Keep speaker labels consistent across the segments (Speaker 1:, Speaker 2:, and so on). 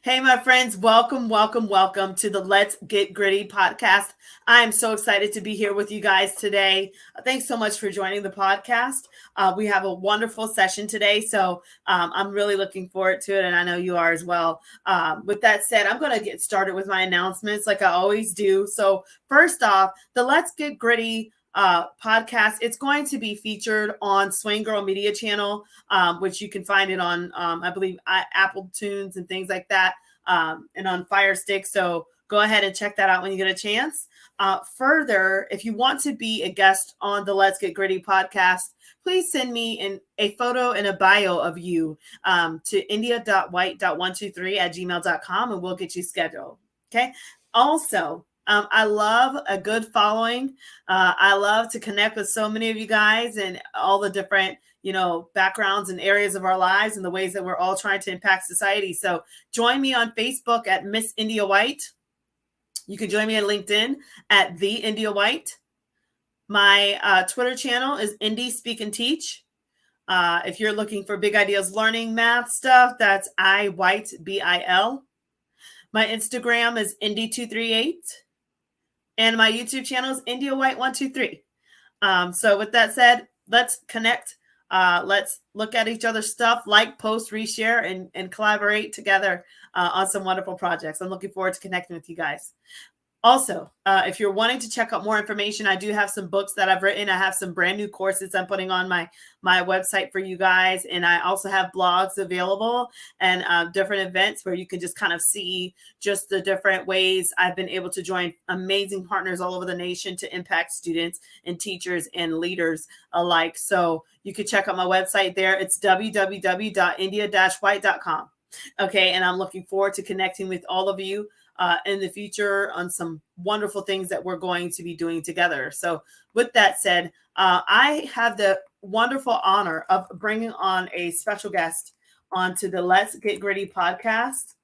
Speaker 1: Hey, my friends, welcome to the Let's Get Gritty podcast. I am so excited to be here with you guys today. Thanks so much for joining the podcast. We have a wonderful session today, so I'm really looking forward to it, and I know you are as well. With that said, I'm going to get started with my announcements like I always do. So first off, the Let's Get Gritty podcast. It's going to be featured on Swing Girl Media Channel, which you can find it on, I believe, Apple Tunes and things like that, and on Fire Stick. So go ahead and check that out when you get a chance. Further, if you want to be a guest on the Let's Get Gritty podcast, please send me a photo and a bio of you to india.white.123@gmail.com, and we'll get you scheduled. Okay. Also, I love a good following. I love to connect with so many of you guys and all the different, backgrounds and areas of our lives and the ways that we're all trying to impact society. So join me on Facebook at Miss India White. You can join me on LinkedIn at The India White. My Twitter channel is Indie Speak and Teach. If you're looking for big ideas, learning math stuff, that's I White BIL. My Instagram is Indie238. And my YouTube channel is India White 123. So with that said, let's connect. Let's look at each other's stuff, like, post, reshare, and collaborate together on some wonderful projects. I'm looking forward to connecting with you guys. Also, if you're wanting to check out more information, I do have some books that I've written. I have some brand new courses I'm putting on my website for you guys. And I also have blogs available and different events where you can just kind of see just the different ways I've been able to join amazing partners all over the nation to impact students and teachers and leaders alike. So you can check out my website there. It's www.india-white.com. Okay. And I'm looking forward to connecting with all of you in the future on some wonderful things that we're going to be doing together. So with that said, I have the wonderful honor of bringing on a special guest onto the Let's Get Gritty podcast.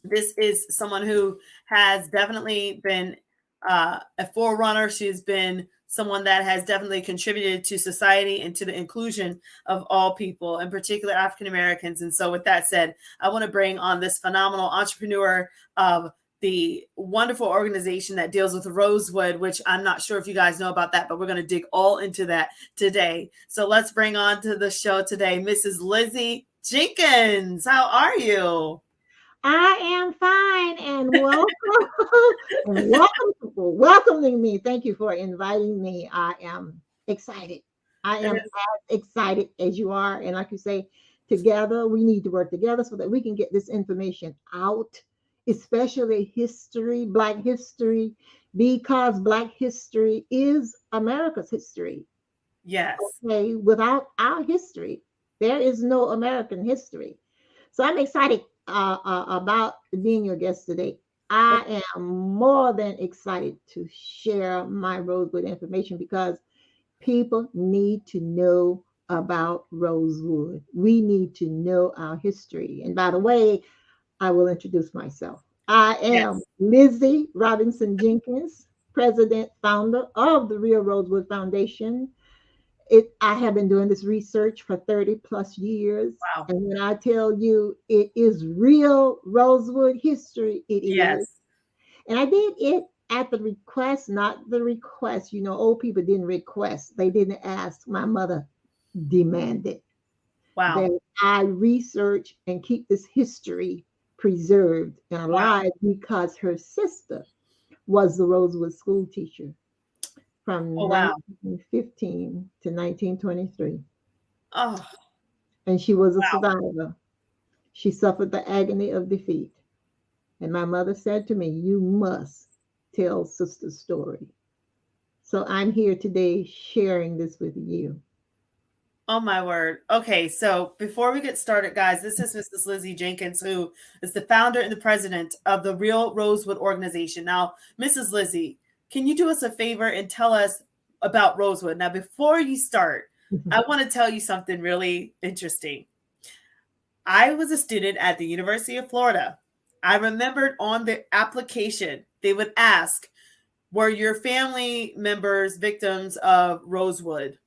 Speaker 1: This is someone who has definitely been a forerunner. She's been someone that has definitely contributed to society and to the inclusion of all people, in particular African Americans. And so with that said, I want to bring on this phenomenal entrepreneur of the wonderful organization that deals with Rosewood, which I'm not sure if you guys know about that, but we're going to dig all into that today. So let's bring on to the show today, Mrs. Lizzie Jenkins. How are you?
Speaker 2: I am fine, and welcome, and welcome for welcoming me. Thank you for inviting me. I am excited. I am as excited as you are, and like you say, together we need to work together so that we can get this information out, especially history, Black history, because Black history is America's history.
Speaker 1: Yes.
Speaker 2: Okay, without our history, there is no American history. So I'm excited about being your guest today. I am more than excited to share my Rosewood information because people need to know about Rosewood. We need to know our history. And by the way, I will introduce myself. I am
Speaker 1: Yes.
Speaker 2: Lizzie Robinson Jenkins, president, founder of the Real Rosewood Foundation. I have been doing this research for 30 plus years.
Speaker 1: Wow.
Speaker 2: And when I tell you it is real Rosewood history, it is.
Speaker 1: Yes.
Speaker 2: And I did it at the request, not the request. You know, old people didn't request, they didn't ask. My mother demanded
Speaker 1: Wow.
Speaker 2: that I research and keep this history preserved and
Speaker 1: Wow.
Speaker 2: alive because her sister was the Rosewood school teacher from
Speaker 1: Oh, wow.
Speaker 2: 1915 to 1923.
Speaker 1: Oh,
Speaker 2: And she was a
Speaker 1: wow.
Speaker 2: survivor. She suffered the agony of defeat. And my mother said to me, "You must tell sister's story." So I'm here today sharing this with you.
Speaker 1: Oh, my word. Okay, so before we get started, guys, this is Mrs. Lizzie Jenkins, who is the founder and the president of the Real Rosewood organization. Now, Mrs. Lizzie, can you do us a favor and tell us about Rosewood? Now, before you start, I want to tell you something really interesting. I was a student at the University of Florida. I remembered on the application, they would ask, were your family members victims of Rosewood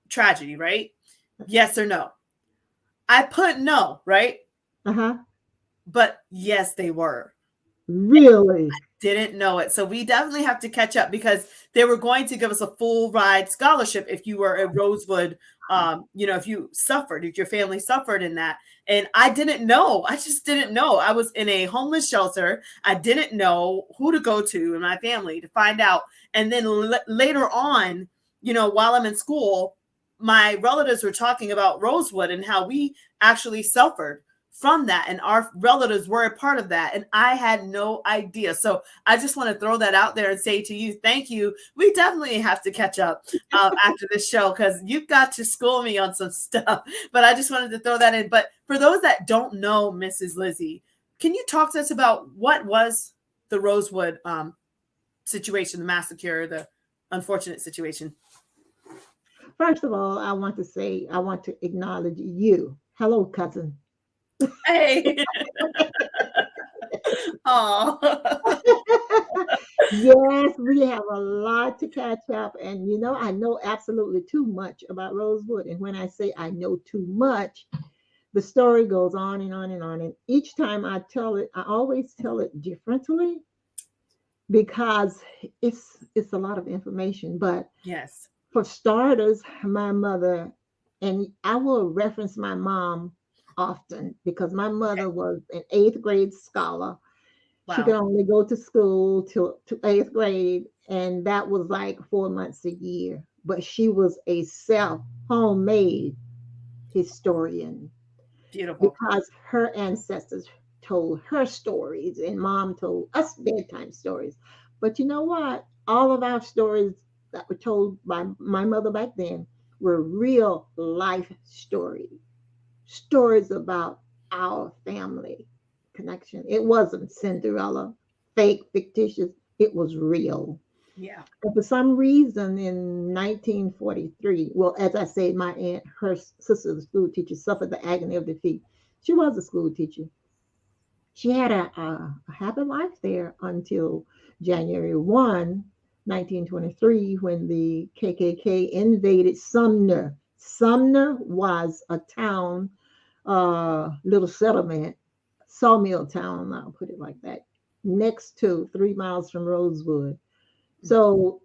Speaker 1: tragedy, right? Yes or no? I put no, right?
Speaker 2: Uh-huh.
Speaker 1: but yes, they were.
Speaker 2: Really?
Speaker 1: Didn't know it. So we definitely have to catch up because they were going to give us a full ride scholarship if you were at Rosewood. If you suffered, if your family suffered in that. And I didn't know. I just didn't know. I was in a homeless shelter. I didn't know who to go to in my family to find out. And then later on, while I'm in school, my relatives were talking about Rosewood and how we actually suffered from that, and our relatives were a part of that, and I had no idea. So I just want to throw that out there and say to you, thank you. We definitely have to catch up after this show because you've got to school me on some stuff. But I just wanted to throw that in. But for those that don't know Mrs. Lizzie, can you talk to us about what was the Rosewood situation, the massacre, the unfortunate situation?
Speaker 2: First of all, I want to acknowledge you. Hello, cousin.
Speaker 1: Hey. Oh.
Speaker 2: Yes, we have a lot to catch up. And I know absolutely too much about Rosewood. And when I say I know too much, the story goes on and on and on. And each time I tell it, I always tell it differently because it's a lot of information. But
Speaker 1: Yes.
Speaker 2: for starters, my mother, and I will reference my mom often because my mother was an eighth grade scholar. She could
Speaker 1: Wow.
Speaker 2: only go to school till to eighth grade, and that was like 4 months a year. But she was a self homemade historian
Speaker 1: Beautiful.
Speaker 2: because her ancestors told her stories, and mom told us bedtime stories. But you know what? All of our stories that were told by my mother back then were real life stories, stories about our family connection. It wasn't Cinderella, fake, fictitious. It was real.
Speaker 1: Yeah.
Speaker 2: And for some reason in 1943, well, as I say, my aunt, her sister, the school teacher, suffered the agony of defeat. She was a school teacher. She had a happy life there until January 1, 1923, when the KKK invaded Sumner. Sumner was a town, little settlement, sawmill town, I'll put it like that, next to 3 miles from Rosewood. So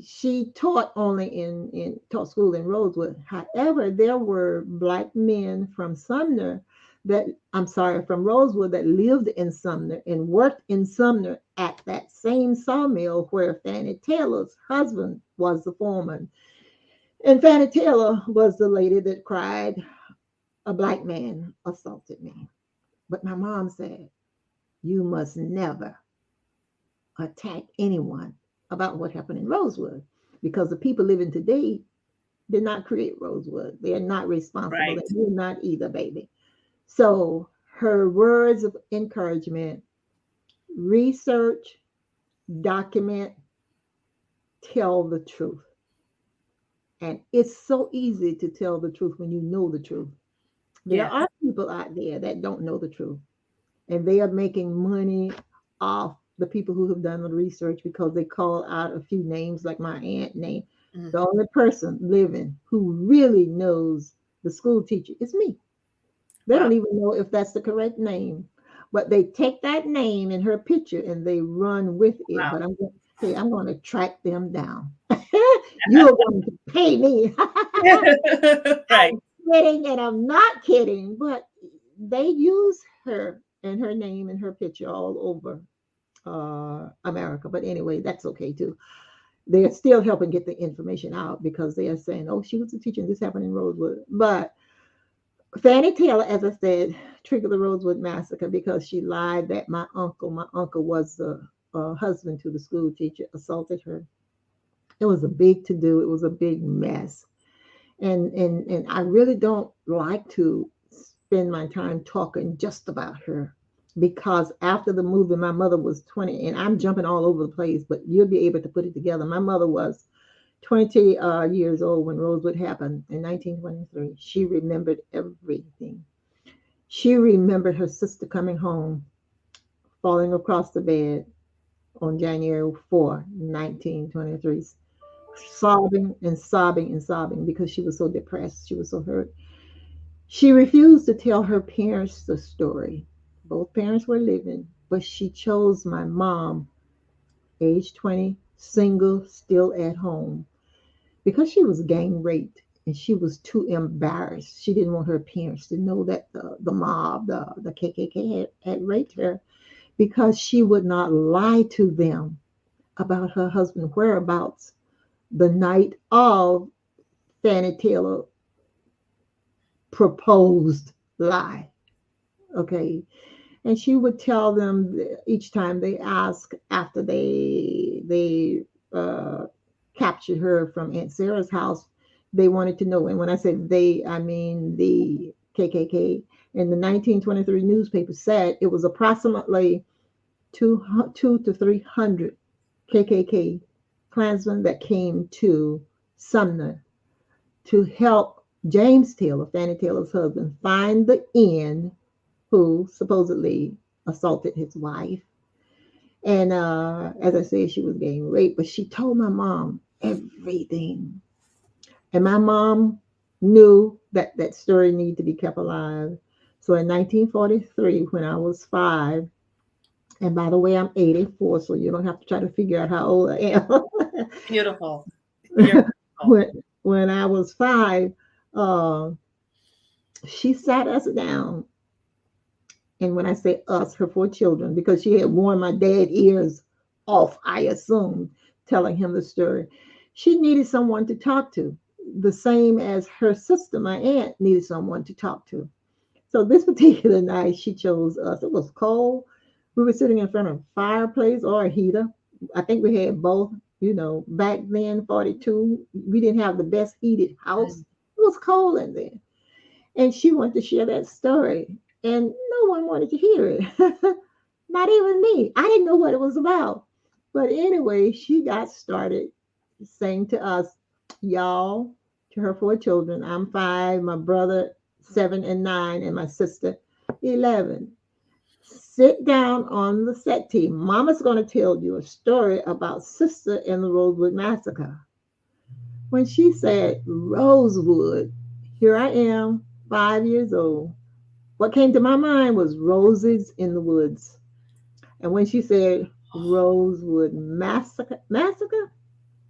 Speaker 2: she taught only in taught school in Rosewood. However, there were black men from Sumner that I'm sorry, from Rosewood that lived in Sumner and worked in Sumner at that same sawmill where Fannie Taylor's husband was the foreman. And Fannie Taylor was the lady that cried, a black man assaulted me. But my mom said, you must never attack anyone about what happened in Rosewood because the people living today did not create Rosewood. They are not responsible, and
Speaker 1: Right.
Speaker 2: you're not either, baby. So her words of encouragement: research, document, tell the truth. And it's so easy to tell the truth when you know the truth. There
Speaker 1: Yes.
Speaker 2: are people out there that don't know the truth, and they are making money off the people who have done the research because they call out a few names, like my aunt name. The
Speaker 1: Mhm.
Speaker 2: only person living who really knows the school teacher is me. They
Speaker 1: Wow.
Speaker 2: don't even know if that's the correct name, but they take that name and her picture and they run with it.
Speaker 1: Wow.
Speaker 2: But I'm going to track them down. You're going to pay me.
Speaker 1: Right.
Speaker 2: I'm kidding and I'm not kidding, but they use her and her name and her picture all over America. But anyway, that's okay too. They're still helping get the information out because they are saying, oh, she was a teacher and this happened in Rosewood. But Fannie Taylor, as I said, triggered the Rosewood massacre because she lied that my uncle was the husband to the school teacher, assaulted her. It was a big to do. It was a big mess. And I really don't like to spend my time talking just about her because after the movie, my mother was 20, and I'm jumping all over the place, but you'll be able to put it together. My mother was 20 years old when Rosewood happened in 1923. She remembered everything. She remembered her sister coming home, falling across the bed on January 4, 1923, sobbing and sobbing and sobbing because she was so depressed. She was so hurt. She refused to tell her parents the story. Both parents were living, but she chose my mom, age 20, single, still at home, because she was gang raped and she was too embarrassed. She didn't want her parents to know that the mob, the KKK, had raped her, because she would not lie to them about her husband's whereabouts the night of Fannie Taylor proposed lie. Okay. And she would tell them each time they asked after they captured her from Aunt Sarah's house, they wanted to know. And when I said they, I mean the KKK. And the 1923 newspaper said it was approximately two to 300 KKK Klansmen that came to Sumner to help James Taylor, Fannie Taylor's husband, find the end who supposedly assaulted his wife. And as I said, she was getting raped, but she told my mom everything. And my mom knew that that story needed to be kept alive. So in 1943, when I was 5, and by the way, I'm 84, so you don't have to try to figure out how old I am.
Speaker 1: Beautiful. You're beautiful.
Speaker 2: when I was 5, uh, she sat us down. And when I say us, her 4 children, because she had worn my dad ears off, I assume, telling him the story. She needed someone to talk to, the same as her sister, my aunt, needed someone to talk to. So this particular night, she chose us. It was cold. We were sitting in front of a fireplace or a heater. I think we had both. You know, back then, 42, we didn't have the best heated house.
Speaker 1: Mm.
Speaker 2: It was cold in there. And she wanted to share that story. And no one wanted to hear it. Not even me. I didn't know what it was about. But anyway, she got started saying to us, y'all, to her 4 children, I'm 5, my brother 7 and 9, and my sister 11. Sit down on the settee. Mama's going to tell you a story about sister in the Rosewood massacre. When she said Rosewood, here I am, 5 years old. What came to my mind was roses in the woods. And when she said Rosewood massacre,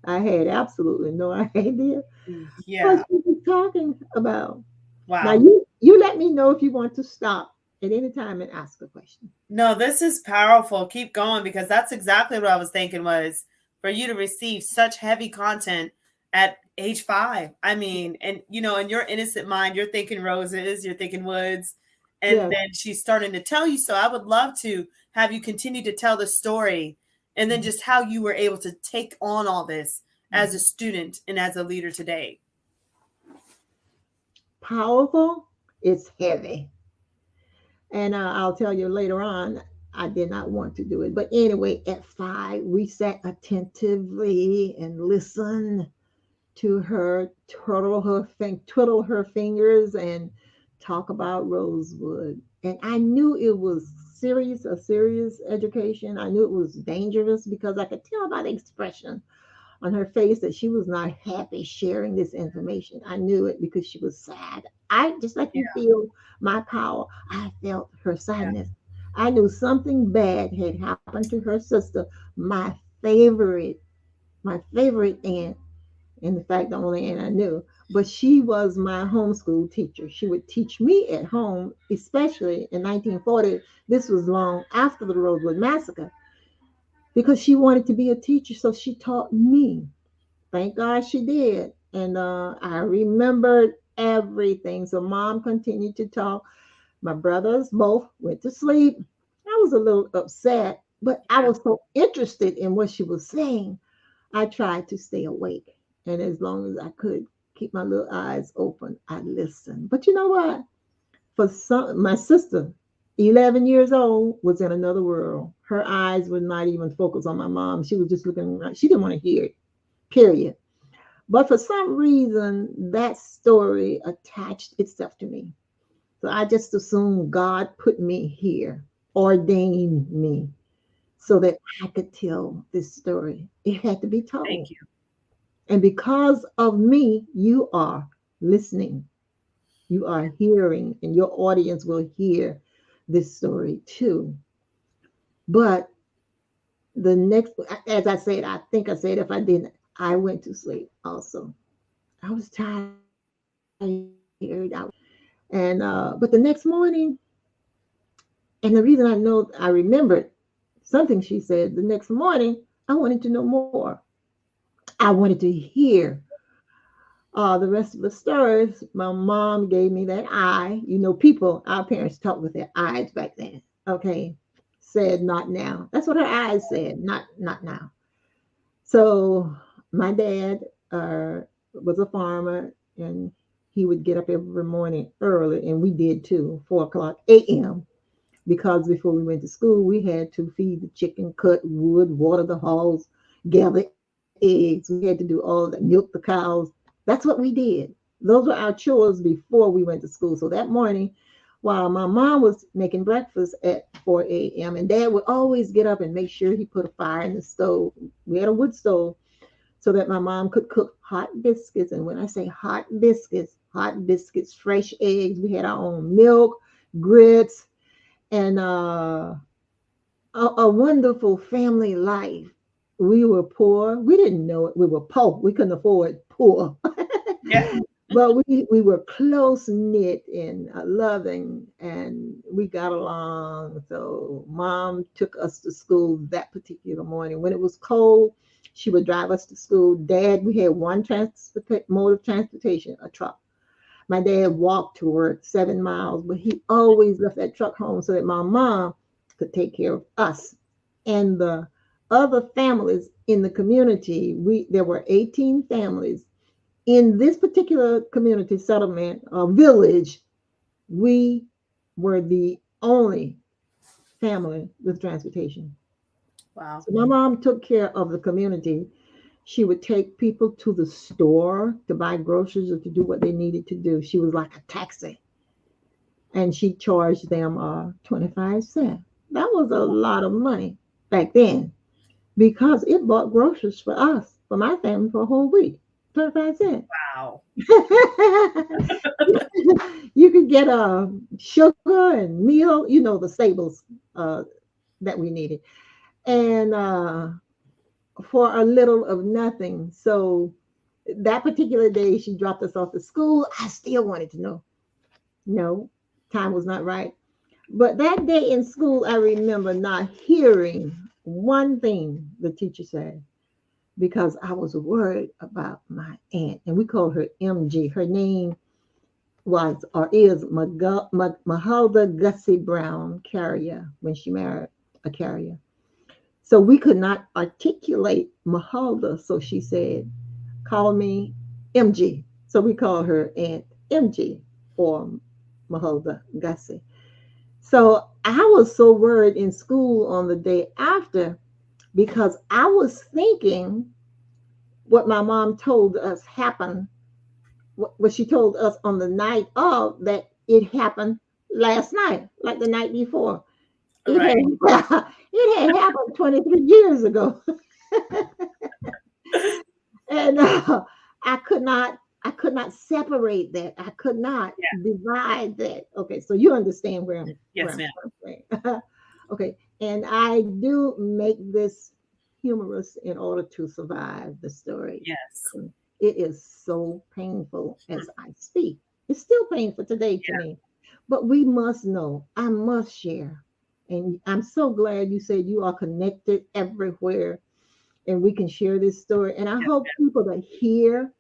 Speaker 2: I had absolutely no idea what
Speaker 1: Yeah.
Speaker 2: she was talking about. Now
Speaker 1: Wow.
Speaker 2: you let me know if you want to stop at any time and ask a question.
Speaker 1: No, this is powerful. Keep going, because that's exactly what I was thinking, was for you to receive such heavy content at age 5. I mean, and in your innocent mind, you're thinking roses, you're thinking woods, and
Speaker 2: Yes.
Speaker 1: then she's starting to tell you. So I would love to have you continue to tell the story, and then
Speaker 2: Mhm.
Speaker 1: just how you were able to take on all this as a
Speaker 2: Mhm.
Speaker 1: student and as a leader today.
Speaker 2: Powerful, it's heavy. And I'll tell you later on, I did not want to do it. But anyway, at 5, we sat attentively and listened to her twiddle her fingers and talk about Rosewood. And I knew it was a serious education. I knew it was dangerous because I could tell by the expression on her face that she was not happy sharing this information. I knew it because she was sad. I just like
Speaker 1: Yeah,
Speaker 2: you feel my power. I felt her
Speaker 1: yeah,
Speaker 2: sadness. I knew something bad had happened to her sister, my favorite, my favorite aunt. In fact, the only aunt I knew. But she was my homeschool teacher. She would teach me at home, especially in 1940. This was long after the Rosewood Massacre, because she wanted to be a teacher, so she taught me. Thank God she did. And I remembered everything. So mom continued to talk. My brothers both went to sleep. I was a little upset, but I
Speaker 1: yeah.
Speaker 2: was so interested in what she was saying. I tried to stay awake. And as long as I could keep my little eyes open, I listened. But you know what? For some, my sister, 11 years old, was in another world. Her eyes were not even focused on my mom. She was just looking around. She didn't want to hear it, period. But for some reason, that story attached itself to me. So I just assumed God put me here, ordained me, so that I could tell this story. It had to be
Speaker 1: Thank
Speaker 2: told.
Speaker 1: you.
Speaker 2: And because of me, you are listening, you are hearing, and your audience will hear this story too. But the next, as I said, I think I said if I didn't, I went to sleep also. I was tired. But the next morning, and the reason I know I remembered something she said the next morning, I wanted to know more. I wanted to hear the rest of the stories. My mom gave me that eye. You know, people, our parents talked with their eyes back then. Okay. Said not now. That's what her eyes said, not now. So my dad was a farmer, and he would get up every morning early, and we did too, 4 o'clock a.m. Because before we went to school, we had to feed the chicken, cut wood, water the hogs, gather eggs. We had to do all that, milk the cows. That's what we did. Those were our chores before we went to school. So that morning, while my mom was making breakfast at 4 a.m., and dad would always get up and make sure he put a fire in the stove. We had a wood stove so that my mom could cook hot biscuits. And when I say hot biscuits, fresh eggs, we had our own milk, grits, and a wonderful family life. We were poor. We didn't know it. We were poor. We couldn't afford poor.
Speaker 1: Yeah.
Speaker 2: But we were close knit and loving, and we got along. So mom took us to school that particular morning. When it was cold, she would drive us to school. Dad, we had one mode of transportation, a truck. My dad walked to work 7 miles, but he always left that truck home so that my mom could take care of us and the other families in the community. There were 18 families in this particular community settlement or village. We were the only family with transportation.
Speaker 1: Wow.
Speaker 2: So my mom took care of the community. She would take people to the store to buy groceries or to do what they needed to do. She was like a taxi, and she charged them 25 cents. That was a lot of money back then because it bought groceries for us, for my family, for a whole week. 25 cents.
Speaker 1: Wow.
Speaker 2: You could get sugar and meal, the staples uh, that we needed. And for a little of nothing. So that particular day, she dropped us off to school. I still wanted to know. No, time was not right. But that day in school, I remember not hearing one thing the teacher said because I was worried about my aunt. And we called her MG. Her name was or is Mahalda Gussie Brown Carrier when she married a carrier. So we could not articulate Mahalda. So she said, call me MG. So we call her Aunt MG or Mahalda Gussie. So I was so worried in school on the day after because I was thinking what my mom told us happened, what she told us on the night of that it happened last night, like the night before. It
Speaker 1: Right.
Speaker 2: had it had happened 23 years ago. And I could not separate that. I could not
Speaker 1: Yeah.
Speaker 2: divide that. Okay, so you understand where
Speaker 1: Yes,
Speaker 2: I'm
Speaker 1: ma'am.
Speaker 2: coming from. Okay, and I do make this humorous in order to survive the story.
Speaker 1: Yes.
Speaker 2: It is so painful as I speak. It's still painful today to
Speaker 1: Yeah.
Speaker 2: me. But we must know. I must share. And I'm so glad you said you are connected everywhere and we can share this story. And I
Speaker 1: Yes,
Speaker 2: hope
Speaker 1: ma'am.
Speaker 2: people that hear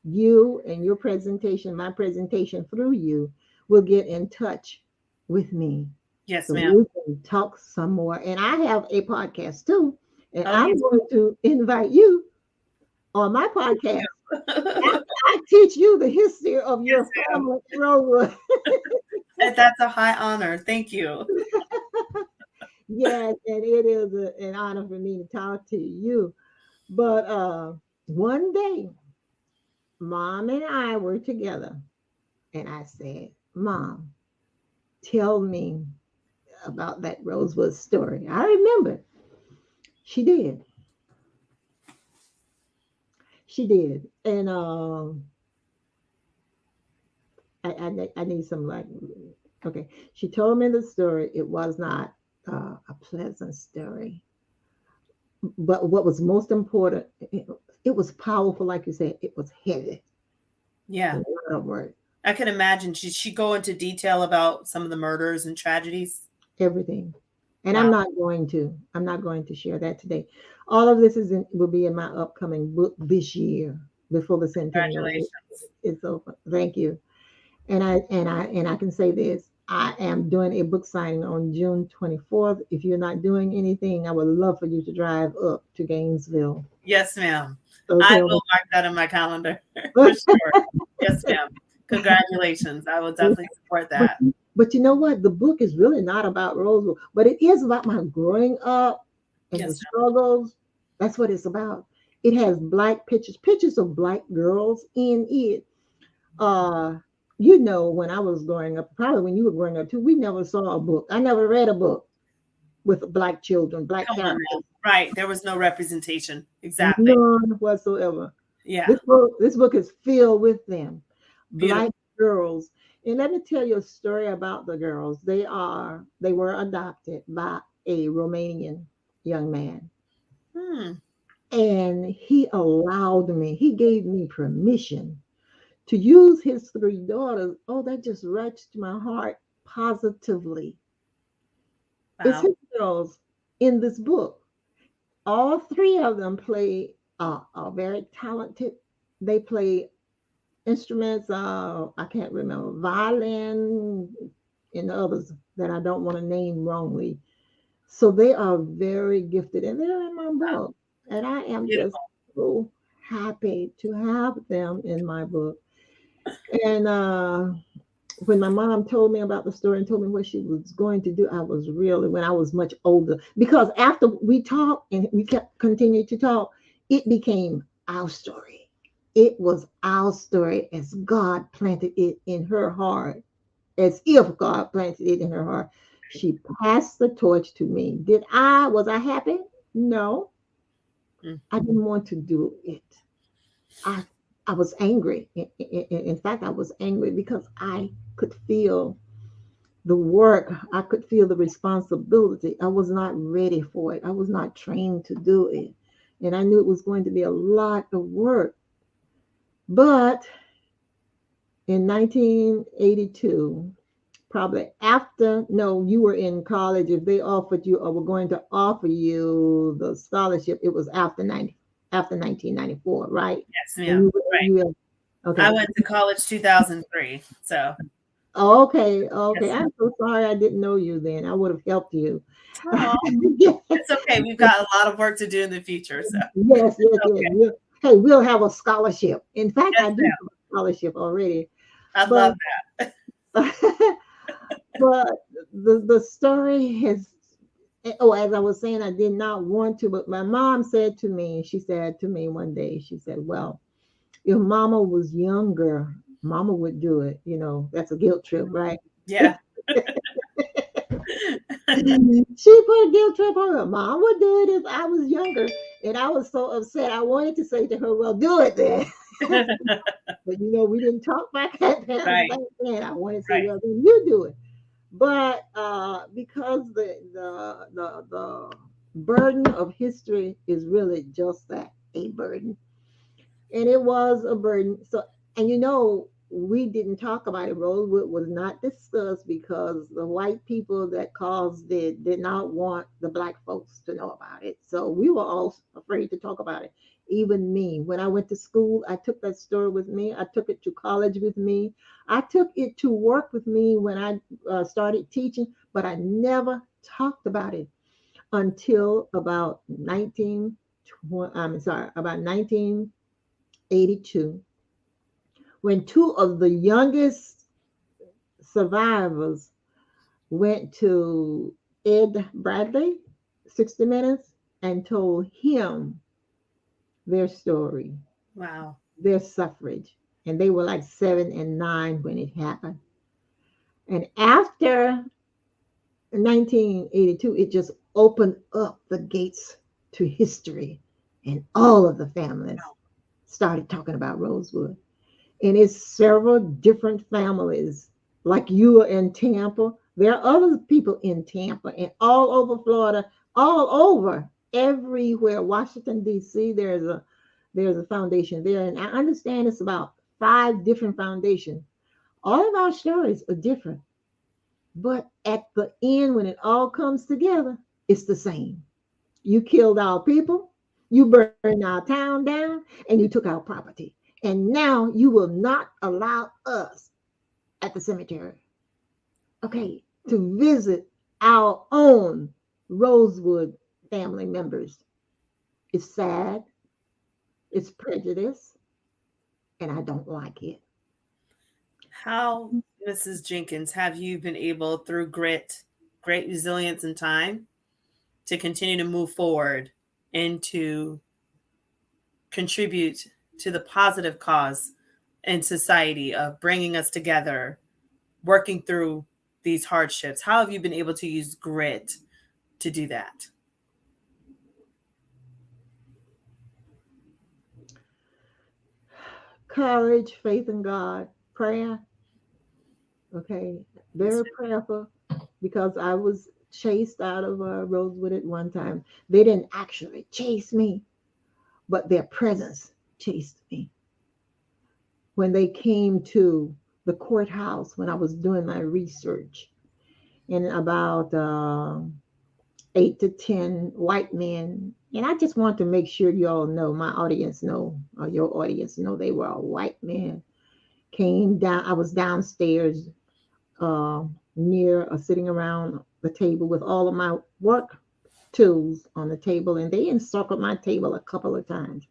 Speaker 2: you and your presentation, my presentation through you, will get in touch with me
Speaker 1: Yes,
Speaker 2: so
Speaker 1: ma'am.
Speaker 2: we can talk some more. And I have a podcast too, and
Speaker 1: Oh, you
Speaker 2: I'm going to invite you on my podcast after I teach you the history of
Speaker 1: yes,
Speaker 2: your
Speaker 1: ma'am.
Speaker 2: family in Rosewood.
Speaker 1: That's a high honor. Thank you.
Speaker 2: Yes, and it is an honor for me to talk to you. But one day, Mom and I were together, and I said, Mom, tell me about that Rosewood story. I remember she did. She did. And I need some like Okay. She told me the story. It was not a pleasant story. But what was most important, it was powerful, like you said, it was heavy.
Speaker 1: Yeah.
Speaker 2: In other words,
Speaker 1: I can imagine. Did she go into detail about some of the murders and tragedies?
Speaker 2: everything. And
Speaker 1: Wow.
Speaker 2: I'm not going to share that today. All of this will be in my upcoming book this year before the centennial
Speaker 1: Congratulations.
Speaker 2: is over. Thank you. And I can say this. I am doing a book signing on June 24th. If you're not doing anything, I would love for you to drive up to Gainesville.
Speaker 1: Yes, ma'am. I
Speaker 2: Okay.
Speaker 1: will mark that in my calendar for sure. Yes, ma'am. Congratulations. I will definitely support
Speaker 2: But
Speaker 1: that.
Speaker 2: but you know what? The book is really not about Rosewood, but it is about my growing up and the
Speaker 1: Yes,
Speaker 2: struggles. That's what it's about. It has black pictures, pictures of black girls in it. Uh, when I was growing up, probably when you were growing up too, we never saw a book. I never read a book with black children, black
Speaker 1: come on
Speaker 2: characters,
Speaker 1: now. Right. There was no representation. Exactly.
Speaker 2: none whatsoever.
Speaker 1: Yeah.
Speaker 2: This book is filled with them,
Speaker 1: Beautiful.
Speaker 2: black girls. And let me tell you a story about the girls. They were adopted by a Romanian young man.
Speaker 1: Hmm.
Speaker 2: And he gave me permission to use his three daughters. Oh, that just touched my heart positively. It's
Speaker 1: Wow.
Speaker 2: his girls in this book. All three of them play are very talented. They play instruments. I can't remember violin and others that I don't want to name wrongly. So they are very gifted, and they're in my
Speaker 1: Wow.
Speaker 2: book, and I am just
Speaker 1: Beautiful.
Speaker 2: so happy to have them in my book. And when my mom told me about the story and told me what she was going to do, I was really when I was much older because after we talked and we kept continued to talk, it became our story. It was our story as God planted it in her heart, as if God planted it in her heart. She passed the torch to me. Was I happy? No,
Speaker 1: Mm.
Speaker 2: I didn't want to do it. I I was angry. In fact, I was angry because I could feel the work. I could feel the responsibility. I was not ready for it. I was not trained to do it. And I knew it was going to be a lot of work. But in 1982, probably after, no, you were in college, if they offered you or were going to offer you the scholarship, it was after 1994, right?
Speaker 1: Yes,
Speaker 2: When
Speaker 1: ma'am.
Speaker 2: you were
Speaker 1: Right. I
Speaker 2: okay.
Speaker 1: went to college 2003. So,
Speaker 2: Okay, okay.
Speaker 1: yes.
Speaker 2: I'm so sorry I didn't know you then. I would have helped you.
Speaker 1: Oh, it's okay. We've got a lot of work to do in the future. So,
Speaker 2: Yes,
Speaker 1: it's
Speaker 2: yes, yes.
Speaker 1: okay.
Speaker 2: Hey, we'll have a scholarship. In fact,
Speaker 1: Yes,
Speaker 2: I do
Speaker 1: ma'am.
Speaker 2: have a scholarship already.
Speaker 1: I'd
Speaker 2: But
Speaker 1: love that.
Speaker 2: but the story has as I was saying, I did not want to, but my mom said to me, she said to me one day, she said, well, if mama was younger, mama would do it. That's a guilt trip, right?
Speaker 1: Yeah.
Speaker 2: She put a guilt trip on her. Mom would do it if I was younger. And I was so upset. I wanted to say to her, well, do it then. But we didn't talk back back
Speaker 1: Right.
Speaker 2: then. I wanted to say,
Speaker 1: Right.
Speaker 2: well, then you do it. But because the burden of history is really just that, a burden, and it was a burden. So, and we didn't talk about it. Rosewood was not discussed because the white people that caused it did not want the black folks to know about it. So we were all afraid to talk about it. Even me, when I went to school, I took that story with me. I took it to college with me. I took it to work with me when I started teaching, but I never talked about it until about 1982, when two of the youngest survivors went to Ed Bradley, 60 Minutes, and told him their story,
Speaker 1: Wow.
Speaker 2: their suffrage. And they were like 7 and 9 when it happened. And after 1982, it just opened up the gates to history. And all of the families started talking about Rosewood. And it's several different families like you are in Tampa. There are other people in Tampa and all over Florida, all over, everywhere. Washington D.C. There's a foundation there, and I understand it's about 5 different foundations. All of our stories are different, but at the end, when it all comes together, it's the same. You killed our people, you burned our town down, and you took our property. And now you will not allow us at the cemetery, okay, to visit our own Rosewood family members. It's sad, it's prejudice, and I don't like it.
Speaker 1: How, Mrs. Jenkins, have you been able, through grit, great resilience and time, to continue to move forward and to contribute to the positive cause in society of bringing us together, working through these hardships? How have you been able to use grit to do that?
Speaker 2: Courage, faith in God, prayer, okay,
Speaker 1: Yes,
Speaker 2: very prayerful because I was chased out of Rosewood at one time. They didn't actually chase me, but their presence chased me. When they came to the courthouse when I was doing my research, and about 8 to 10 white men, and I just want to make sure you all know, my audience know, or your audience know, they were all white men. Came down. I was downstairs uh, near sitting around the table with all of my work tools on the table, and they encircled my table a couple of times.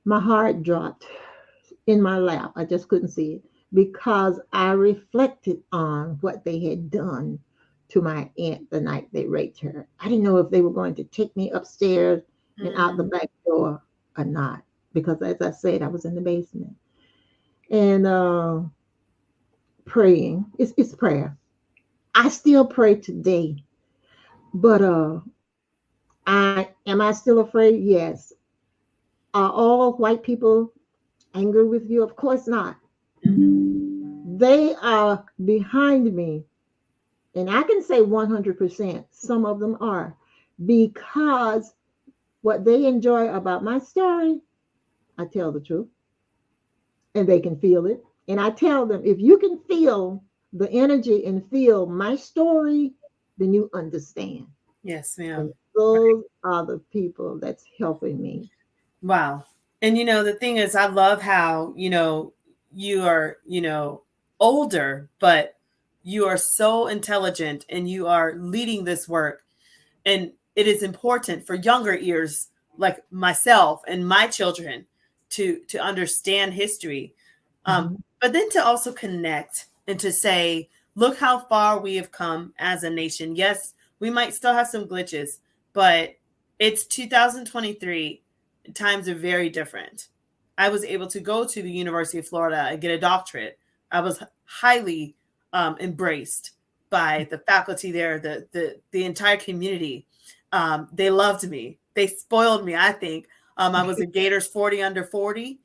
Speaker 2: My heart dropped in my lap. I just couldn't see it because I reflected on what they had done to my aunt the night they raped her. I didn't know if they were going to take me upstairs and out the
Speaker 1: mm,
Speaker 2: back door or not because, as I said, I was in the basement. And praying, it's prayer. I still pray today, but I still afraid? Yes. Are all white people angry with you? Of course not.
Speaker 1: mm,
Speaker 2: They are behind me, and I can say 100%. Some of them are because what they enjoy about my story, I tell the truth, and they can feel it. And I tell them, if you can feel the energy and feel my story, then you understand.
Speaker 1: yes,
Speaker 2: And
Speaker 1: ma'am.
Speaker 2: those are the people that's helping me.
Speaker 1: Wow. And the thing is, I love how, you are, older, but you are so intelligent and you are leading this work. And it is important for younger ears like myself and my children to understand history.
Speaker 2: Mhm.
Speaker 1: But then to also connect and to say, look how far we have come as a nation. Yes, we might still have some glitches, but it's 2023. Times are very different. I was able to go to the University of Florida and get a doctorate. I was highly embraced by the faculty there, the entire community. They loved me. They spoiled me, I think. I was a Gators 40 under 40,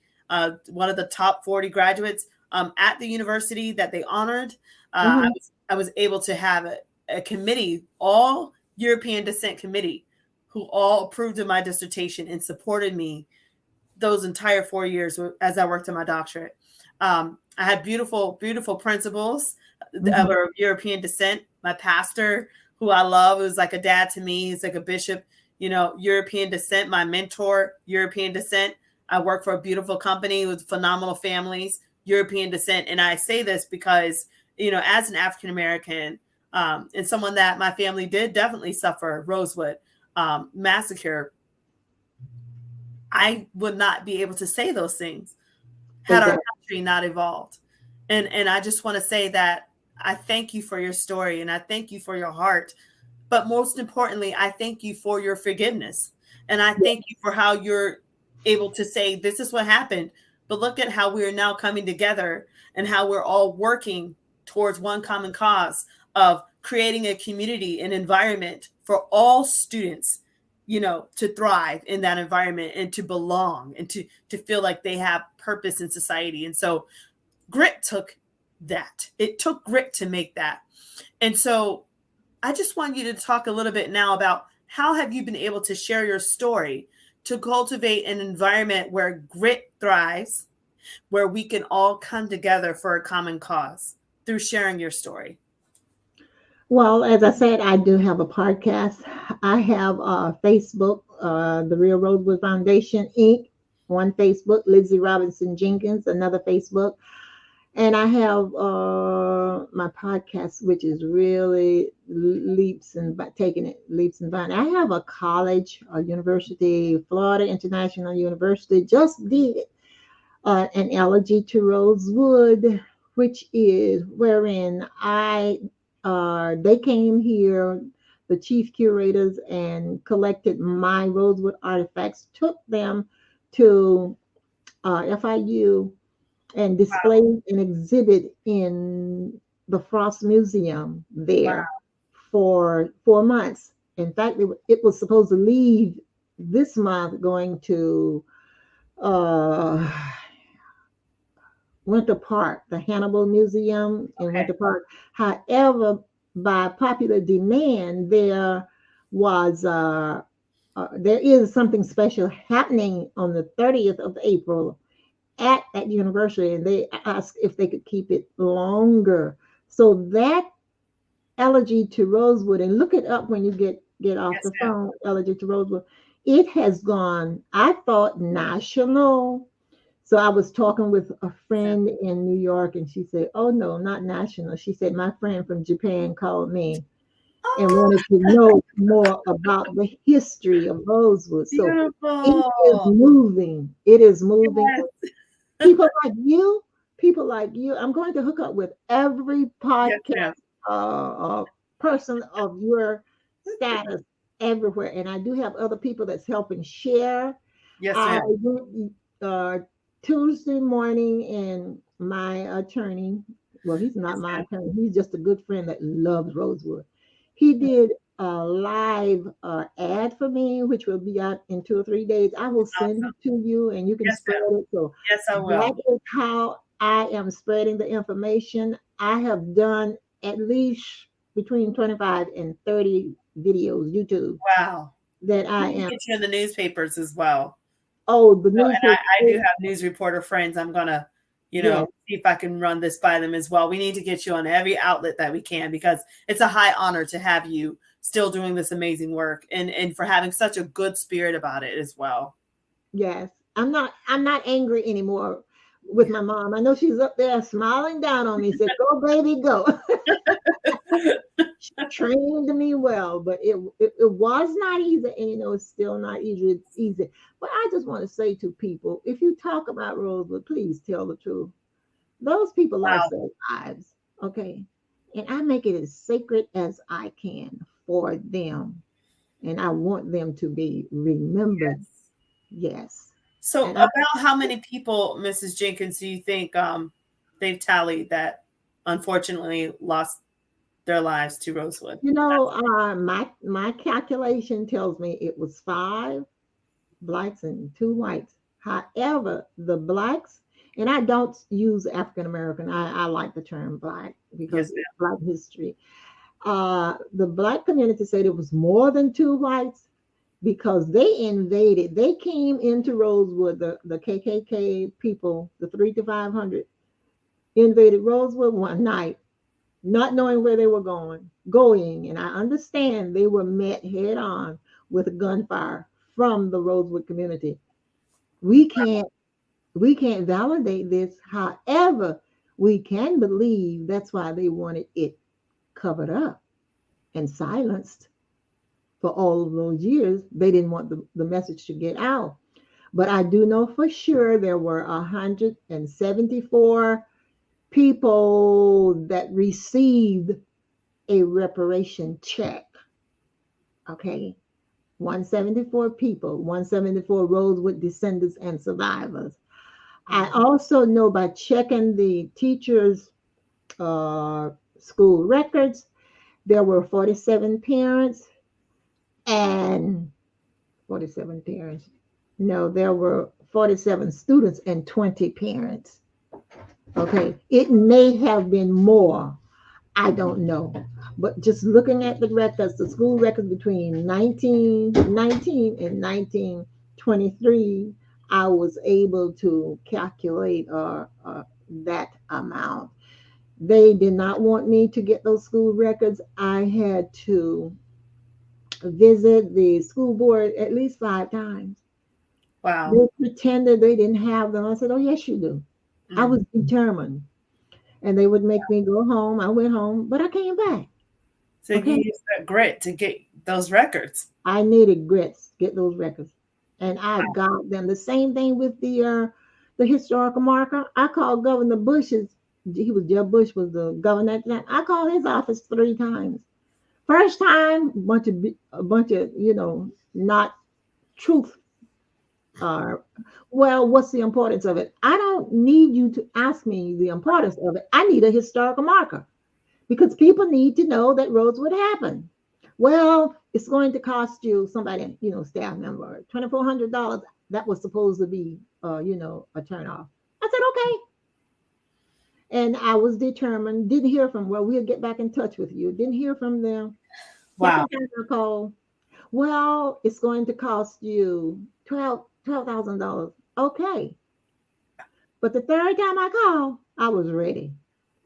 Speaker 1: one of the top 40 graduates at the university that they honored.
Speaker 2: Mhm.
Speaker 1: I was able to have a committee, all European descent committee, who all approved of my dissertation and supported me those entire 4 years as I worked on my doctorate. I had beautiful, beautiful principals that
Speaker 2: Mhm.
Speaker 1: were of European descent. My pastor, who I love, was like a dad to me. He's like a bishop, European descent. My mentor, European descent. I work for a beautiful company with phenomenal families, European descent. And I say this because, as an African American and someone that my family did definitely suffer Rosewood massacre, I would not be able to say those things had our
Speaker 2: Exactly.
Speaker 1: country not evolved. And I just want to say that I thank you for your story and I thank you for your heart. But most importantly, I thank you for your forgiveness. And I
Speaker 2: Yeah.
Speaker 1: thank you for how you're able to say, this is what happened. But look at how we're now coming together and how we're all working towards one common cause of creating a community, an environment for all students, to thrive in that environment and to belong and to feel like they have purpose in society. And so grit took that. It took grit to make that. And so I just want you to talk a little bit now about how have you been able to share your story to cultivate an environment where grit thrives, where we can all come together for a common cause through sharing your story.
Speaker 2: Well, as I said, I do have a podcast. I have Facebook, the Real Rosewood Foundation Inc. One Facebook, Lizzie Robinson Jenkins, another Facebook. And I have my podcast, which is really leaps and taking it leaps and bounds. I have a college, a university, Florida International University, just did an elegy to Rosewood, which is wherein I they came here, the chief curators, and collected my Rosewood artifacts, took them to FIU and
Speaker 1: Wow.
Speaker 2: displayed an exhibit in the Frost Museum
Speaker 1: Wow.
Speaker 2: there for 4 months. In fact, it was supposed to leave this month going to uh, Winter Park, the Hannibal Museum in
Speaker 1: Okay.
Speaker 2: Winter Park. However, by popular demand, was there is something special happening on the 30th of April at that university, and they asked if they could keep it longer. So that elegy to Rosewood, and look it up when you get off
Speaker 1: Yes,
Speaker 2: the
Speaker 1: ma'am.
Speaker 2: phone, elegy to Rosewood. It has gone, I thought, national. So I was talking with a
Speaker 1: Yes,
Speaker 2: friend in New York, and she said, "Oh no, not national." She said, "My friend from Japan called me and
Speaker 1: oh,
Speaker 2: wanted to know more about the history of Rosewood." So it is
Speaker 1: beautiful.
Speaker 2: moving. It is moving.
Speaker 1: Yes.
Speaker 2: People like you, people like you. I'm going to hook up with every
Speaker 1: Yes,
Speaker 2: podcast
Speaker 1: ma'am.
Speaker 2: person of your status everywhere, and I do have other people that's helping share.
Speaker 1: Yes,
Speaker 2: I
Speaker 1: ma'am.
Speaker 2: went Tuesday morning, and my attorney, well, he's not
Speaker 1: Yes,
Speaker 2: my
Speaker 1: ma'am.
Speaker 2: attorney, he's just a good friend that loves Rosewood. He did a live ad for me, which will be out in 2 or 3 days. I will send
Speaker 1: Awesome.
Speaker 2: it to you and you can
Speaker 1: Yes,
Speaker 2: spread
Speaker 1: ma'am.
Speaker 2: it. So
Speaker 1: Yes, I
Speaker 2: that
Speaker 1: will.
Speaker 2: is how I am spreading the information. I have done at least between 25 and 30 videos, YouTube,
Speaker 1: Wow.
Speaker 2: that
Speaker 1: We
Speaker 2: I
Speaker 1: need to
Speaker 2: am.
Speaker 1: get you in the newspapers as well.
Speaker 2: Oh, the
Speaker 1: So, and
Speaker 2: newspaper.
Speaker 1: I do have news reporter friends. I'm gonna,
Speaker 2: Yes,
Speaker 1: see if I can run this by them as well. We need to get you on every outlet that we can because it's a high honor to have you still doing this amazing work and for having such a good spirit about it as well.
Speaker 2: yes. I'm not angry anymore with my mom. I know she's up there smiling down on me, said, "Go, baby, go." She trained me well, but it was not easy, and it's still not easy. But I just want to say to people, if you talk about Rosewood, please tell the truth. Those people lost
Speaker 1: Wow.
Speaker 2: their lives, okay? And I make it as sacred as I can for them, and I want them to be remembered.
Speaker 1: Yes.
Speaker 2: Yes,
Speaker 1: So
Speaker 2: and I,
Speaker 1: about how many people, Mrs. Jenkins, do you think they've tallied that unfortunately lost their lives to Rosewood?
Speaker 2: my calculation tells me it was 5 blacks and 2 whites. However, the blacks, and I don't use African American. I like the term black because
Speaker 1: Yes,
Speaker 2: it's Black history. The black community said it was more than 2 whites because they invaded. They came into Rosewood. The KKK people, the 3 to 500, invaded Rosewood one night, not knowing where they were going. And I understand they were met head on with gunfire from the Rosewood community. We can't we can't validate this. However, we can believe that's why they wanted it covered up and silenced for all of those years. They didn't want the message to get out. But I do know for sure there were 174 people that received a reparation check. Okay. 174 people, 174 Rosewood descendants and survivors. I
Speaker 1: ma'am.
Speaker 2: also know by checking the teachers' school records, there were 47 parents and 47 parents. No, there were 47 students and 20 parents. Okay. It may have been more. I don't know. But just looking at the records, the school records between 1919 and 1923, I was able to calculate that amount. They did not want me to get those school records. I had to visit the school board at least 5 times.
Speaker 1: Wow.
Speaker 2: They pretended they didn't have them. I said, "Oh, yes, you do." I
Speaker 1: Mm.
Speaker 2: was determined. And they would make me go home. I went home, but I came back.
Speaker 1: So
Speaker 2: Okay.
Speaker 1: you use that grit to get those records.
Speaker 2: I needed grits, get those records. And I got them. The same thing with the historical marker. I called Governor Bush's, he was Jeb Bush was the governor at the time. I called his office 3 times. First time, a bunch of not truth. Uh, well, what's the importance of it? I don't need you to ask me the importance of it. I need a historical marker because people need to know that Rosewood happened. Well, it's going to cost you somebody, staff member, $2,400. That was supposed to be, a turnoff. I said, okay. And I was determined, didn't hear from, well, we'll get back in touch with you. Didn't hear from them.
Speaker 1: Wow.
Speaker 2: Second time I called, well, it's going to cost you $12,000. Okay. But the third time I called, I was ready.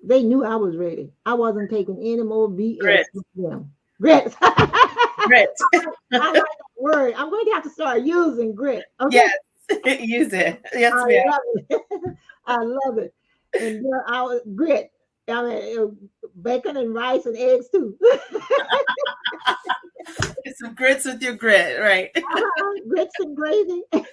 Speaker 2: They knew I was ready. I wasn't taking any more BS
Speaker 1: Grit.
Speaker 2: with them. Grit. I
Speaker 1: Grit.
Speaker 2: like that word. I'm going to have to start using grit. Okay.
Speaker 1: Yes. Use it. Yes,
Speaker 2: I
Speaker 1: ma'am.
Speaker 2: love it. I love it. And then I was grit. I mean, bacon and rice and eggs too.
Speaker 1: Get some grits with your grit, right?
Speaker 2: Grits and gravy.
Speaker 1: Yeah.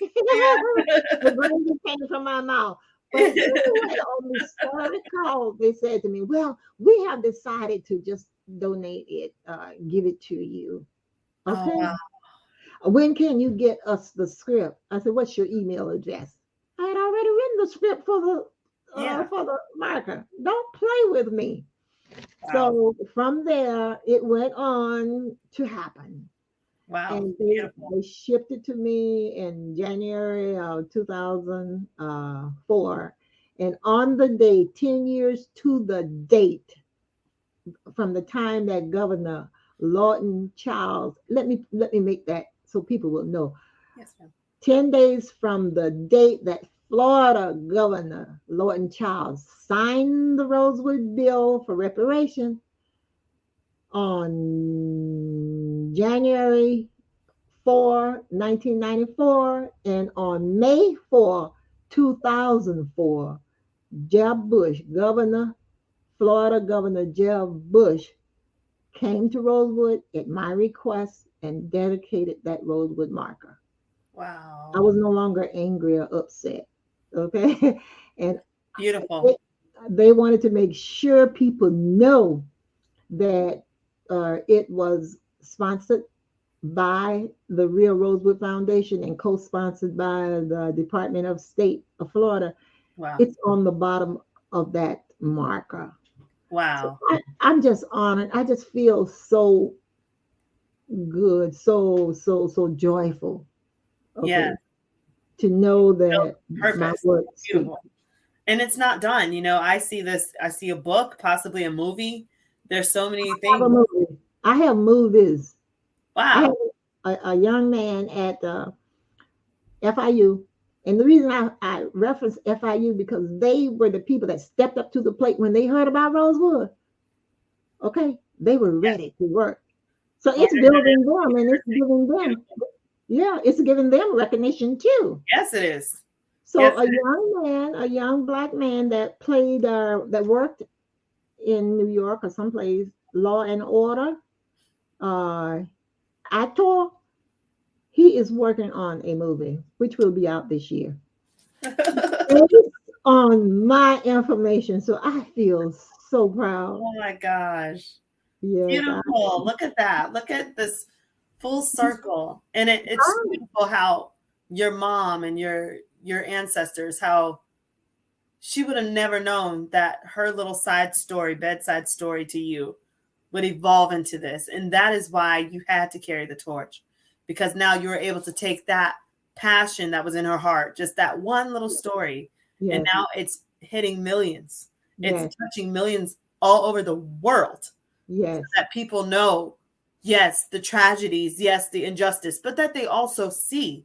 Speaker 2: The gravy came from my mouth. But anyway, on the third call, they said to me, well, we have decided to just donate it, give it to you.
Speaker 1: Oh
Speaker 2: Okay.
Speaker 1: wow.
Speaker 2: When can you get us the script? I said, what's your email address? I had already written the script
Speaker 1: Yeah.
Speaker 2: for the marker. Don't play with me.
Speaker 1: Wow.
Speaker 2: So from there, it went on to happen.
Speaker 1: Wow.
Speaker 2: And they
Speaker 1: Beautiful.
Speaker 2: they shipped it to me in January of 2004. And on the day, 10 years to the date, from the time that Governor Lawton Charles, let me make that so people will know.
Speaker 1: Yes, ma'am.
Speaker 2: 10 days from the date that Florida Governor Lawton Charles signed the Rosewood bill for reparation on January 4, 1994, and on May 4, 2004, Jeb Bush, Florida Governor Jeb Bush, came to Rosewood at my request and dedicated that Rosewood marker. I
Speaker 1: Wow.
Speaker 2: was no longer angry or upset. Okay. And
Speaker 1: Beautiful.
Speaker 2: they, they wanted to make sure people know that it was sponsored by the Real Rosewood Foundation and co-sponsored by the Department of State of Florida.
Speaker 1: Wow.
Speaker 2: It's on the bottom of that marker. So
Speaker 1: Wow.
Speaker 2: I'm just honored. I just feel so good, so joyful.
Speaker 1: Yeah.
Speaker 2: Okay, to know
Speaker 1: Built
Speaker 2: that my
Speaker 1: purpose.
Speaker 2: work speaks.
Speaker 1: Beautiful. And it's not done. I see this, I see a book, possibly a movie. There's so many
Speaker 2: I have a
Speaker 1: things.
Speaker 2: movie. I have movies. I have
Speaker 1: Wow.
Speaker 2: a young man at FIU. And the reason I reference FIU because they were the people that stepped up to the plate when they heard about Rosewood. Okay, they were
Speaker 1: Yes.
Speaker 2: ready to work. So
Speaker 1: Florida
Speaker 2: it's building them and it's
Speaker 1: University.
Speaker 2: giving them,
Speaker 1: Beautiful.
Speaker 2: yeah, it's giving them recognition too.
Speaker 1: Yes, it is. Yes,
Speaker 2: So a young man, a young black man that worked in New York or someplace, Law and Order, uh, actor, he is working on a movie which will be out this year
Speaker 1: it is.
Speaker 2: based on my information. So I feel so proud.
Speaker 1: Oh my gosh.
Speaker 2: Yes,
Speaker 1: Beautiful. Look at that. Look at this full circle. And it's
Speaker 2: I,
Speaker 1: beautiful how your mom and your ancestors, how she would have never known that her little side story, bedside story to you would evolve into this. And that is why you had to carry the torch. Because now you were able to take that passion that was in her heart, just that one little story, and
Speaker 2: yes,
Speaker 1: now it's hitting millions. It's
Speaker 2: Yes.
Speaker 1: touching millions all over the world, so
Speaker 2: Yes.
Speaker 1: that people know, yes, the tragedies, yes, the injustice, but that they also see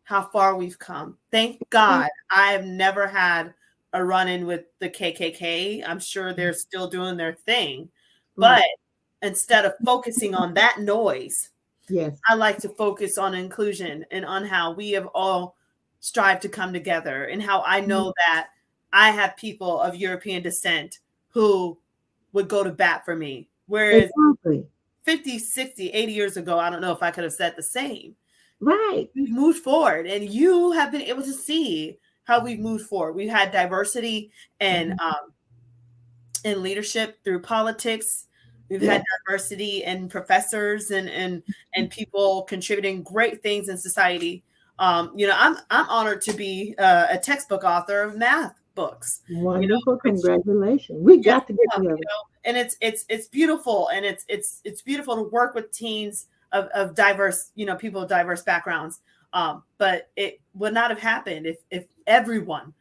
Speaker 1: how far we've come. Thank God I have never had a run in with the KKK. I'm sure they're still doing their thing. But
Speaker 2: Right.
Speaker 1: instead of focusing on that noise,
Speaker 2: Yes.
Speaker 1: I like to focus on inclusion and on how we have all strived to come together, and how I
Speaker 2: Mhm.
Speaker 1: know that I have people of European descent who would go to bat for me. Whereas
Speaker 2: Exactly.
Speaker 1: 50, 60, 80 years ago, I don't know if I could have said the same.
Speaker 2: Right.
Speaker 1: We've moved forward, and you have been able to see how we've moved forward. We've had diversity and
Speaker 2: Mhm.
Speaker 1: in leadership through politics. We've had
Speaker 2: Yes.
Speaker 1: diversity in professors and people contributing great things in society. I'm honored to be a textbook author of math books.
Speaker 2: Wonderful.
Speaker 1: Which,
Speaker 2: Congratulations. We
Speaker 1: yes,
Speaker 2: got to get
Speaker 1: ma'am,
Speaker 2: together.
Speaker 1: and it's beautiful, and it's beautiful to work with teens of diverse, people of diverse backgrounds. But it would not have happened if everyone,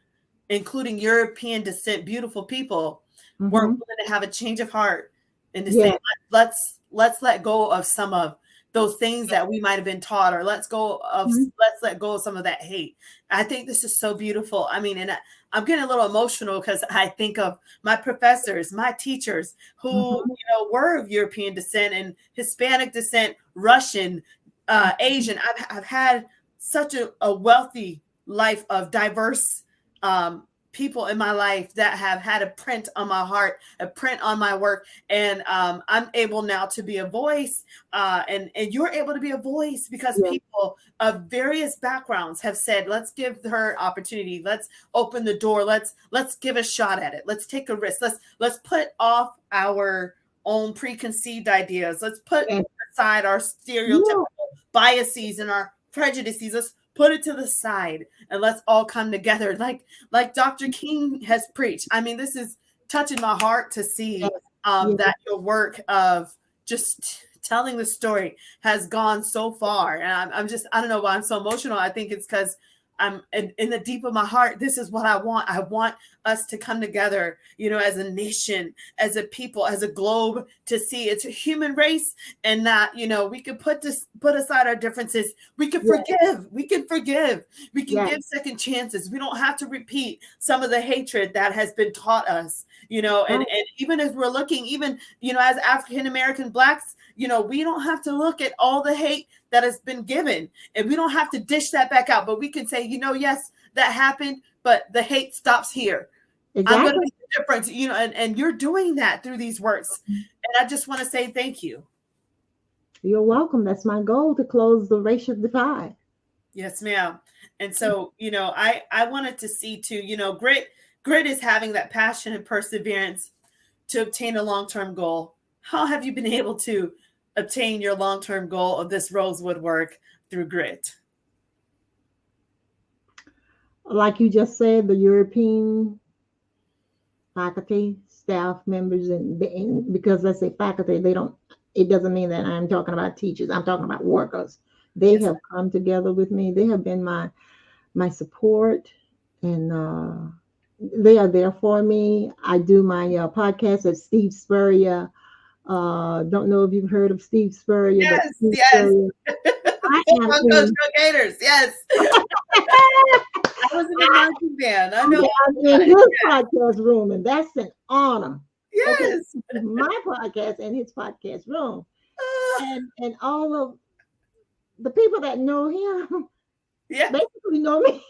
Speaker 1: including European descent, beautiful people, were
Speaker 2: Hmm.
Speaker 1: willing to have a change of heart and to say,
Speaker 2: Yes.
Speaker 1: let's let go of some of those things that we might have been taught, or
Speaker 2: Mhm.
Speaker 1: let's let go of some of that hate. I think this is so beautiful. I mean, and I'm getting a little emotional because I think of my professors, my teachers who,
Speaker 2: Mhm.
Speaker 1: were of European descent and Hispanic descent, Russian, Asian. I've had such a wealthy life of diverse people in my life that have had a print on my heart, a print on my work, and I'm able now to be a voice, and you're able to be a voice because
Speaker 2: Yes.
Speaker 1: people of various backgrounds have said, "Let's give her opportunity. Let's open the door. Let's give a shot at it. Let's take a risk. Let's put off our own preconceived ideas. Let's put
Speaker 2: Yes.
Speaker 1: aside our
Speaker 2: Yeah.
Speaker 1: stereotypical biases and our prejudices. Let's put it to the side and let's all come together like Dr. King has preached. I mean, this is touching my heart to
Speaker 2: Yes.
Speaker 1: see
Speaker 2: Yes.
Speaker 1: that your work of just telling the story has gone so far. And I'm just, I don't know why I'm so emotional. I think it's because I'm in the deep of my heart. This is what I want. I want us to come together, as a nation, as a people, as a globe, to see it's a human race, and that, we could put aside our differences. We can
Speaker 2: Yes.
Speaker 1: forgive. We can forgive. We can
Speaker 2: Yes.
Speaker 1: give second chances. We don't have to repeat some of the hatred that has been taught us,
Speaker 2: Right.
Speaker 1: and even as we're looking, even, as African American Blacks, we don't have to look at all the hate that has been given, and we don't have to dish that back out, but we can say, yes, that happened, but the hate stops here. I'm going to
Speaker 2: Exactly.
Speaker 1: make a difference, and you're doing that through these works. And I just want to say thank you.
Speaker 2: You're welcome. That's my goal, to close the racial divide.
Speaker 1: Yes, ma'am. And so, I wanted to see too, grit is having that passion and perseverance to obtain a long-term goal. How have you been able to obtain your long-term goal of this Rosewood work through grit?
Speaker 2: Like you just said, the European faculty, staff members, and because let's say faculty, they don't. It doesn't mean that I'm talking about teachers. I'm talking about workers. They
Speaker 1: Yes.
Speaker 2: have come together with me. They have been my support, and they are there for me. I do my podcast at Steve Spurrier. Don't know if you've heard of Steve Spurrier, but
Speaker 1: Yes,
Speaker 2: Steve
Speaker 1: yes.
Speaker 2: Spurrier. I am
Speaker 1: Football coach,
Speaker 2: in.
Speaker 1: go Gators. Yes. I was in a marching band. I know
Speaker 2: I'm
Speaker 1: all
Speaker 2: in
Speaker 1: about it.
Speaker 2: his podcast room, and that's an honor. Okay,
Speaker 1: Yes.
Speaker 2: my podcast and his podcast room,
Speaker 1: Ah,
Speaker 2: and all of the people that know him
Speaker 1: yeah.
Speaker 2: basically know me.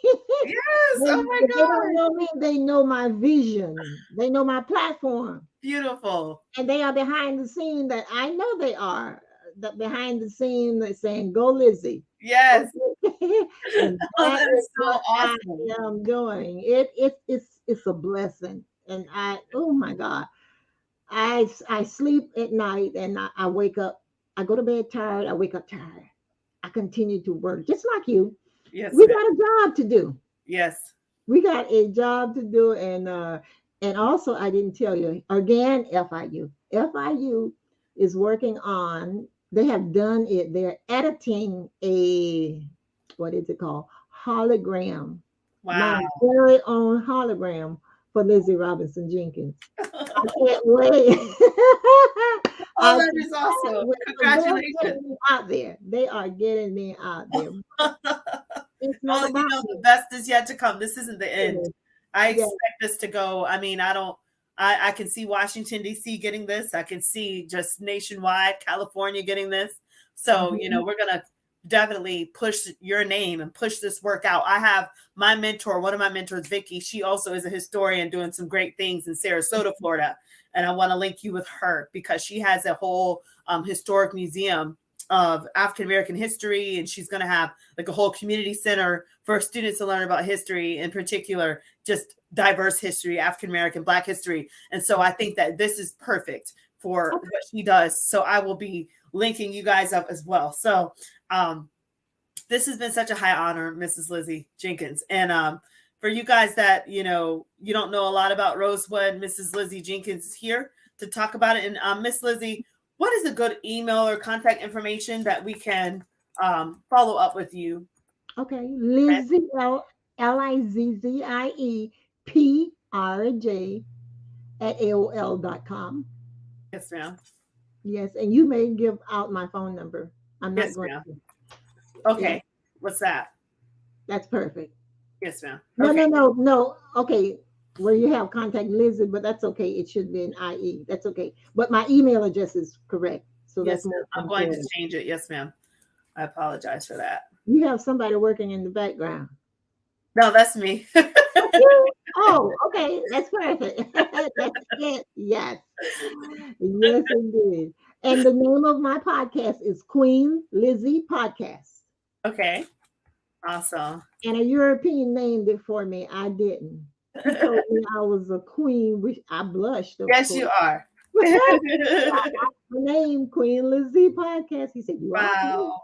Speaker 1: Yes. Oh my
Speaker 2: If they don't
Speaker 1: God.
Speaker 2: know me, they know my vision. They know my platform,
Speaker 1: Beautiful.
Speaker 2: and they are behind the scene that I know they are. The behind the scene that's saying, "Go Lizzie."
Speaker 1: Yes.
Speaker 2: Okay. And
Speaker 1: Oh,
Speaker 2: that
Speaker 1: that
Speaker 2: is
Speaker 1: is so
Speaker 2: what I
Speaker 1: awesome.
Speaker 2: am doing. It's a blessing. And oh my God, I sleep at night, and I wake up. I go to bed tired. I wake up tired. I continue to work just like you.
Speaker 1: Yes,
Speaker 2: We
Speaker 1: ma'am.
Speaker 2: got a job to do.
Speaker 1: Yes.
Speaker 2: We got a job to do, and also I didn't tell you again. FIU is working on. They have done it. They're editing a, what is it called, hologram, my
Speaker 1: Wow.
Speaker 2: very own hologram for Lizzie Robinson Jenkins. I can't wait.
Speaker 1: Oh,
Speaker 2: I
Speaker 1: that is awesome.
Speaker 2: wait. They're
Speaker 1: Congratulations.
Speaker 2: getting me out there. They are getting me out there. It's not
Speaker 1: Oh, you
Speaker 2: about
Speaker 1: know,
Speaker 2: me.
Speaker 1: the best is yet to come. This isn't the end. I
Speaker 2: Yeah.
Speaker 1: expect this to go. I mean, I don't, I can see Washington, D.C. getting this. I can see just nationwide, California getting this. So, you know,
Speaker 2: Mhm.
Speaker 1: we're going to definitely push your name and push this work out. I have my mentor, one of my mentors, Vicky. She also is a historian doing some great things in Sarasota, Florida. And I want to link you with her because she has a whole historic museum of African American history, and she's going to have like a whole community center for students to learn about history, in particular, just diverse history, African American, Black history. And so I think that this is perfect for
Speaker 2: Okay.
Speaker 1: what she does. So I will be linking you guys up as well. So this has been such a high honor, Mrs. Lizzie Jenkins. And for you guys that, you know, you don't know a lot about Rosewood, Mrs. Lizzie Jenkins is here to talk about it. And Miss Lizzie, what is a good email or contact information that we can follow up with you?
Speaker 2: Okay.
Speaker 1: Okay.
Speaker 2: Lizzie LIZZIE PRJ at AOL.com.
Speaker 1: Yes, ma'am.
Speaker 2: Yes, and you may give out my phone number. I'm not
Speaker 1: Yes,
Speaker 2: going
Speaker 1: ma'am.
Speaker 2: to. Yeah,
Speaker 1: Okay. What's that?
Speaker 2: that's perfect.
Speaker 1: Yes, ma'am.
Speaker 2: No,
Speaker 1: Okay.
Speaker 2: no, no, no. Okay, where you have contact Lizzie, but that's okay. It should be an IE. That's okay. But my email address is correct, so
Speaker 1: Yes,
Speaker 2: that's
Speaker 1: ma'am.
Speaker 2: more
Speaker 1: I'm going to
Speaker 2: important.
Speaker 1: change it. Yes, ma'am. I apologize for that.
Speaker 2: You have somebody working in the background.
Speaker 1: No, that's me.
Speaker 2: That's you? Oh, okay. That's perfect. That's it. Yes. Yes, indeed. And the name of my podcast is Queen Lizzie Podcast.
Speaker 1: Okay. Awesome.
Speaker 2: And a European named it for me. I didn't. He told me I was a queen, which I blushed, of
Speaker 1: Yes,
Speaker 2: course.
Speaker 1: you are.
Speaker 2: The name Queen Lizzie Podcast. He said, "You are queen."
Speaker 1: Wow.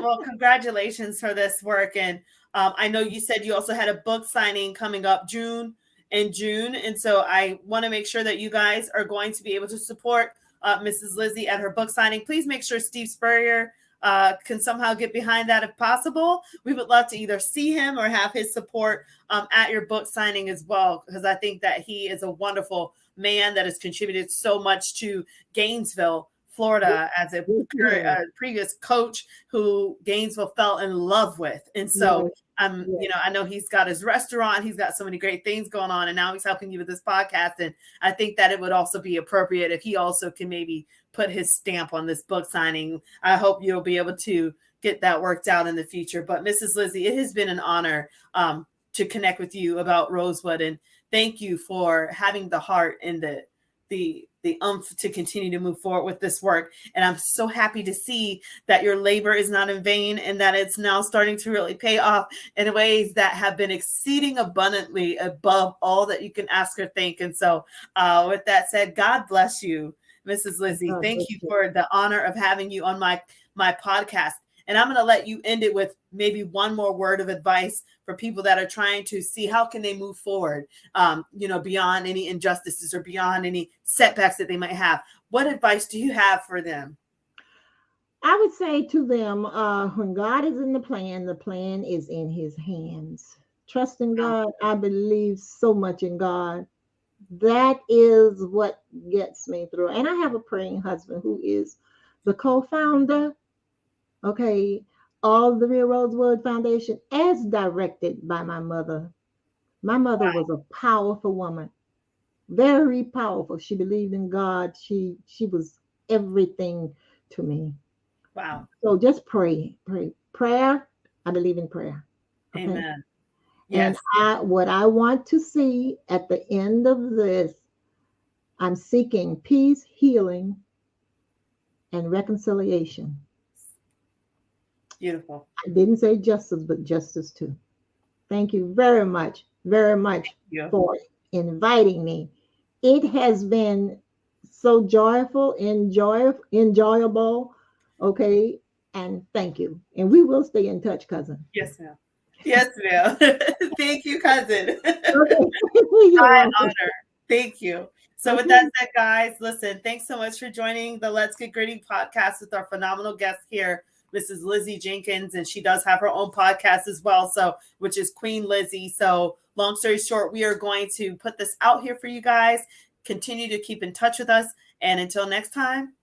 Speaker 1: Well, congratulations for this work. And I know you said you also had a book signing coming up June. And so I want to make sure that you guys are going to be able to support Mrs. Lizzie at her book signing. Please make sure Steve Spurrier can somehow get behind that if possible. We would love to either see him or have his support at your book signing as well, because I think that he is a wonderful man that has contributed so much to Gainesville, Florida, as a
Speaker 2: Yes,
Speaker 1: previous coach who Gainesville fell in love with. And so,
Speaker 2: yes,
Speaker 1: you
Speaker 2: yes.
Speaker 1: know, I know he's got his restaurant, he's got so many great things going on, and now he's helping you with this podcast. And I think that it would also be appropriate if he also can maybe put his stamp on this book signing. I hope you'll be able to get that worked out in the future. But Mrs. Lizzie, it has been an honor to connect with you about Rosewood, and thank you for having the heart and the umph to continue to move forward with this work. And I'm so happy to see that your labor is not in vain and that it's now starting to really pay off in ways that have been exceeding abundantly above all that you can ask or think. And so with that said, God bless you, Mrs. Lizzie.
Speaker 2: God
Speaker 1: Thank
Speaker 2: bless
Speaker 1: you
Speaker 2: you.
Speaker 1: for the honor of having you on my podcast. And I'm going to let you end it with maybe one more word of advice for people that are trying to see how can they move forward, you know, beyond any injustices or beyond any setbacks that they might have. What advice do you have for them?
Speaker 2: I would say to them, when God is in the plan is in his hands. Trust in
Speaker 1: Wow.
Speaker 2: God. I believe so much in God. That is what gets me through. And I have a praying husband who is the co-founder, okay, of the Real Rosewood Foundation, as directed by my mother. My mother was a powerful woman, very powerful. She believed in God. She was everything to me.
Speaker 1: Wow.
Speaker 2: So just pray. Prayer, I believe in prayer. Okay.
Speaker 1: Amen.
Speaker 2: And
Speaker 1: Yes.
Speaker 2: what I want to see at the end of this, I'm seeking peace, healing, and reconciliation.
Speaker 1: Beautiful.
Speaker 2: I didn't say justice, but justice too. Thank you very much
Speaker 1: Thank you.
Speaker 2: for inviting me. It has been so joyful, enjoyable. Okay. And thank you. And we will stay in touch, cousin.
Speaker 1: Yes, ma'am. Yes, ma'am. Thank you, cousin.
Speaker 2: Okay. You're
Speaker 1: My
Speaker 2: welcome.
Speaker 1: honor. Thank you. So, with that
Speaker 2: Okay.
Speaker 1: said, guys, listen, thanks so much for joining the Let's Get Gritty podcast with our phenomenal guest here, Mrs. Lizzie Jenkins, and she does have her own podcast as well, so which is Queen Lizzie. So long story short, we are going to put this out here for you guys. Continue to keep in touch with us, and until next time,